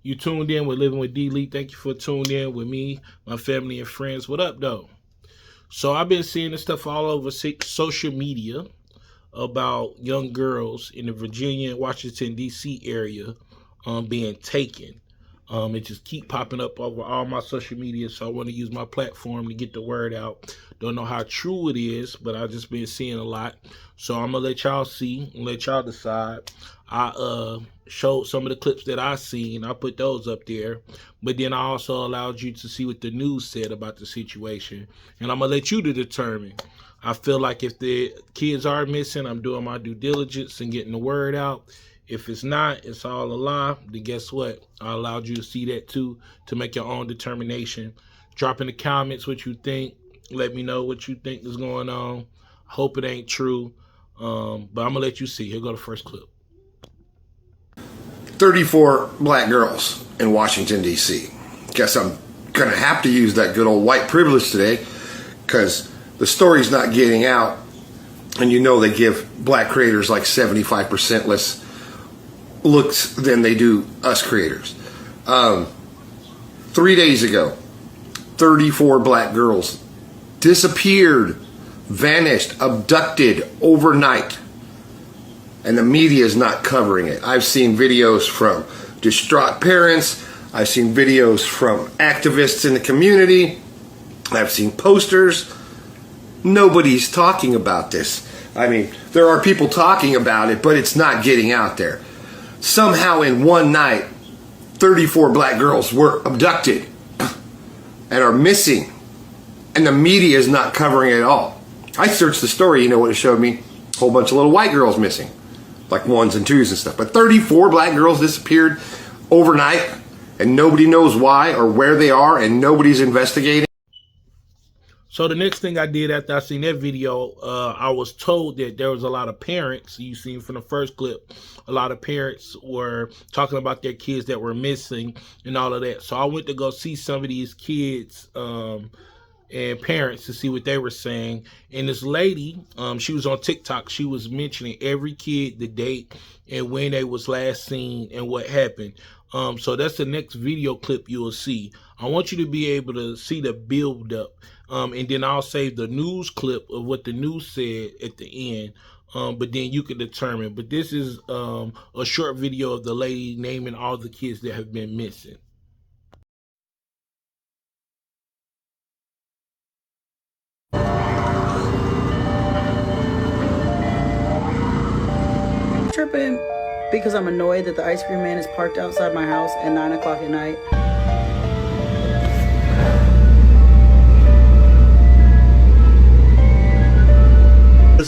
You tuned in with Living with D-Lee. Thank you for tuning in with me, my family, and friends. What up, though? So I've been seeing this stuff all over social media about young girls in the Virginia and Washington, D.C. area being taken. It just keep popping up over all my social media, so I want to use my platform to get the word out. Don't know how true it is, but I've just been seeing a lot. So I'm going to let y'all see and let y'all decide. I showed some of the clips that I seen. I put those up there. But then I also allowed you to see what the news said about the situation. And I'm going to let you to determine. I feel like if the kids are missing, I'm doing my due diligence and getting the word out. If it's not, it's all a lie, then guess what? I allowed you to see that too, to make your own determination. Drop in the comments what you think. Let me know what you think is going on. I hope it ain't true, but I'm going to let you see. Here go the first clip. 34 black girls in Washington, D.C. Guess I'm going to have to use that good old white privilege today because the story's not getting out. And you know they give black creators like 75% less looks than they do us creators. 3 days ago, 34 black girls disappeared, vanished, abducted overnight. And the media is not covering it. I've seen videos from distraught parents. I've seen videos from activists in the community. I've seen posters. Nobody's talking about this. I mean, there are people talking about it, but it's not getting out there. Somehow in one night, 34 black girls were abducted and are missing. And the media is not covering it at all. I searched the story, you know what it showed me? A whole bunch of little white girls missing. Like ones and twos and stuff. But 34 black girls disappeared overnight and nobody knows why or where they are and nobody's investigating. So the next thing I did after I seen that video, I was told that there was a lot of parents, you seen from the first clip, a lot of parents were talking about their kids that were missing and all of that. So I went to go see some of these kids and parents to see what they were saying. And this lady, she was on TikTok. She was mentioning every kid, the date, and when they was last seen and what happened. So that's the next video clip you will see. I want you to be able to see the build up. And then I'll save the news clip of what the news said at the end. But then you can determine. But this is a short video of the lady naming all the kids that have been missing. Tripping because I'm annoyed that the ice cream man is parked outside my house at 9 o'clock at night.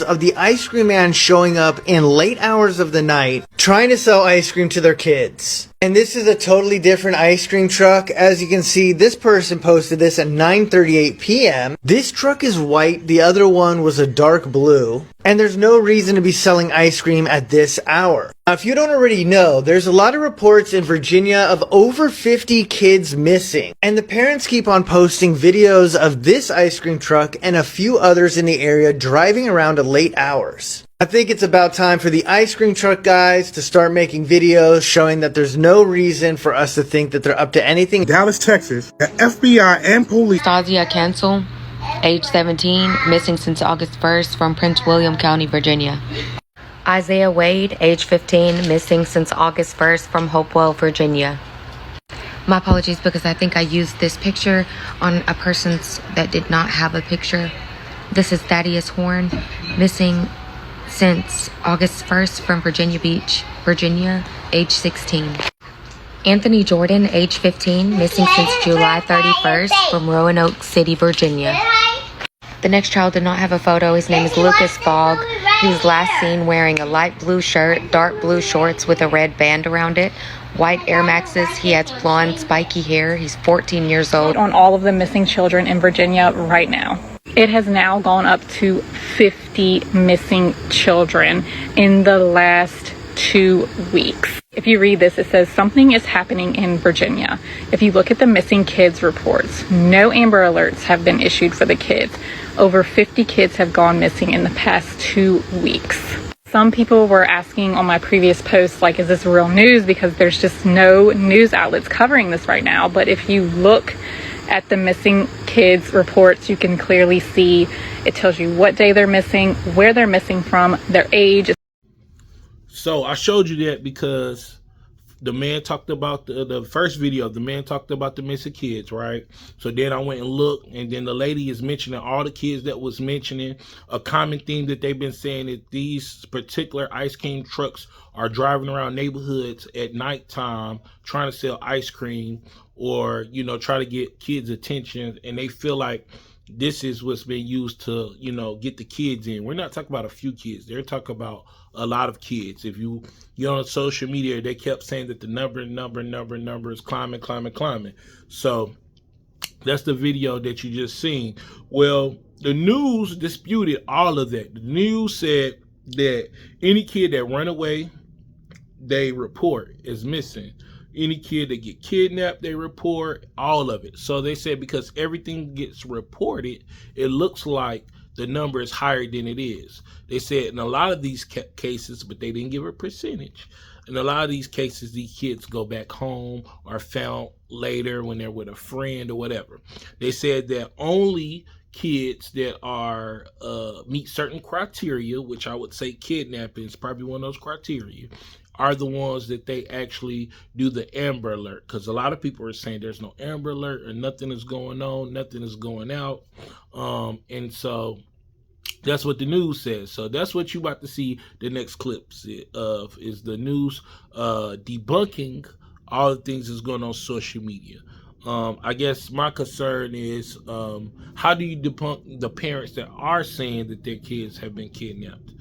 Of the ice cream man showing up in late hours of the night trying to sell ice cream to their kids. And this is a totally different ice cream truck. As you can see, this person posted this at 9:38 p.m. This truck is white, the other one was a dark blue, and there's no reason to be selling ice cream at this hour. Now, if you don't already know, there's a lot of reports in Virginia of over 50 kids missing. And the parents keep on posting videos of this ice cream truck and a few others in the area driving around at late hours. I think it's about time for the ice cream truck guys to start making videos showing that there's no reason for us to think that they're up to anything. Dallas, Texas, the FBI and police. Stasia Cancel, age 17, missing since August 1st from Prince William County, Virginia. Isaiah Wade, age 15, missing since August 1st from Hopewell, Virginia. My apologies because I think I used this picture on a person's that did not have a picture. This is Thaddeus Horn, missing since August 1st from Virginia Beach, Virginia, age 16. Anthony Jordan, age 15, missing since July 31st from Roanoke City, Virginia. The next child did not have a photo. His name is Lucas Fogg. He was last seen wearing a light blue shirt, dark blue shorts with a red band around it, white Air Maxes. He has blonde, spiky hair. He's 14 years old. On all of the missing children in Virginia right now. It has now gone up to 50 missing children in the last 2 weeks. If you read this, it says something is happening in Virginia. If you look at the missing kids reports, no Amber Alerts have been issued for the kids. Over 50 kids have gone missing in the past 2 weeks. Some people were asking on my previous post, like, is this real news? Because there's just no news outlets covering this right now. But if you look at the missing kids reports, you can clearly see it tells you what day they're missing, where they're missing from, their age. So I showed you that because the man talked about the first video. The man talked about the missing kids, right? So then I went and looked, and then the lady is mentioning all the kids that was mentioning. A common theme that they've been saying that these particular ice cream trucks are driving around neighborhoods at nighttime trying to sell ice cream, or try to get kids' attention, and they feel like this is what's been used to get the kids in. We're not talking about a few kids. They're talking about a lot of kids. If you're on social media, they kept saying that the number is climbing. So that's the video that you just seen. Well, the news disputed all of that. The news said that any kid that run away, they report is missing. Any kid that get kidnapped, they report all of it. So they said because everything gets reported, it looks like the number is higher than it is. They said in a lot of these cases, but they didn't give a percentage. In a lot of these cases, these kids go back home or found later when they're with a friend or whatever. They said that only kids that are meet certain criteria, which I would say kidnapping is probably one of those criteria, are the ones that they actually do the Amber Alert. Because a lot of people are saying there's no Amber Alert or nothing is going on, nothing is going out. And so that's what the news says. So that's what you about to see the next clips of, is the news debunking all the things that's going on social media. I guess my concern is how do you debunk the parents that are saying that their kids have been kidnapped?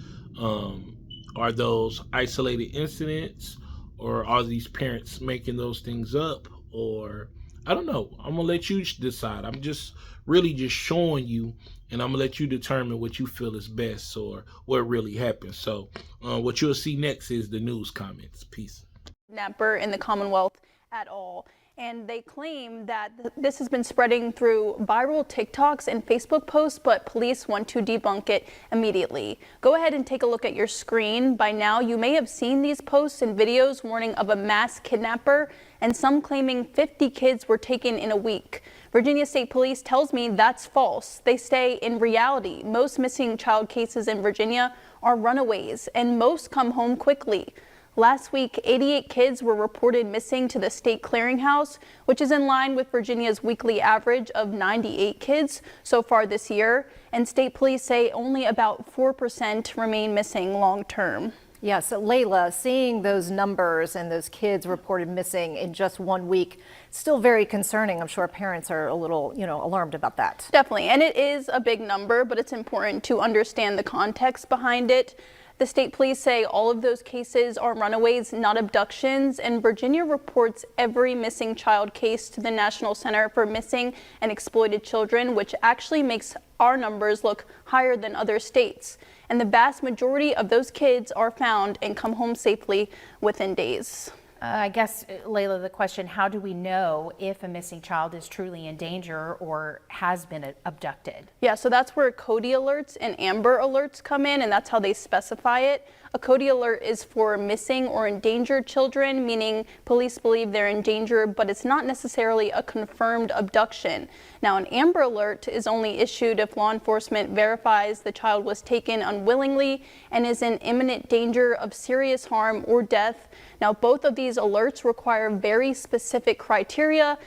Are those isolated incidents, or are these parents making those things up? Or I don't know. I'm gonna let you decide. I'm just really just showing you, and I'm gonna let you determine what you feel is best or what really happened. So what you'll see next is the news comments. Peace. Kidnapper in the Commonwealth at all. And they claim that this has been spreading through viral TikToks and Facebook posts, but police want to debunk it immediately. Go ahead and take a look at your screen. By now, you may have seen these posts and videos warning of a mass kidnapper, and some claiming 50 kids were taken in a week. Virginia State Police tells me that's false. They say in reality, most missing child cases in Virginia are runaways, and most come home quickly. Last week, 88 kids were reported missing to the state clearinghouse, which is in line with Virginia's weekly average of 98 kids so far this year. And state police say only about 4% remain missing long term. Yes, Layla, seeing those numbers and those kids reported missing in just 1 week, still very concerning. I'm sure parents are a little, alarmed about that. Definitely, and it is a big number, but it's important to understand the context behind it. The state police say all of those cases are runaways, not abductions, and Virginia reports every missing child case to the National Center for Missing and Exploited Children, which actually makes our numbers look higher than other states. And the vast majority of those kids are found and come home safely within days. I guess, Layla, the question, how do we know if a missing child is truly in danger or has been abducted? Yeah, so that's where Cody alerts and Amber alerts come in, and that's how they specify it. A Cody alert is for missing or endangered children, meaning police believe they're in danger, but it's not necessarily a confirmed abduction. Now, an Amber alert is only issued if law enforcement verifies the child was taken unwillingly and is in imminent danger of serious harm or death. Now, both of these alerts require very specific criteria.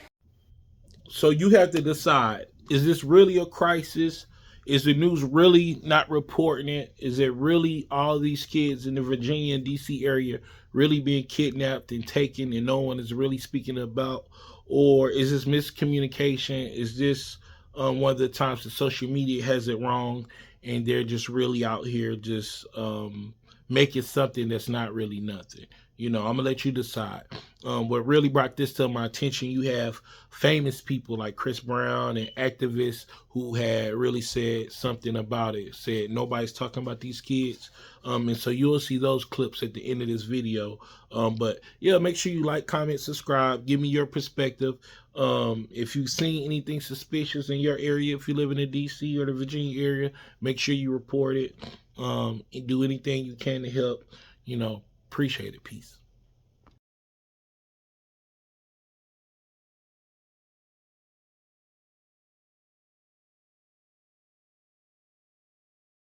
So you have to decide, is this really a crisis? Is the news really not reporting it? Is it really all these kids in the Virginia and DC area really being kidnapped and taken and no one is really speaking about? Or is this miscommunication? Is this one of the times that social media has it wrong and they're just really out here just making something that's not really nothing? I'm gonna let you decide. What really brought this to my attention, you have famous people like Chris Brown and activists who had really said something about it, said nobody's talking about these kids. And so you'll see those clips at the end of this video. But yeah, make sure you like, comment, subscribe, give me your perspective. If you've seen anything suspicious in your area, if you live in the DC or the Virginia area, make sure you report it. And do anything you can to help. Appreciate it. Peace.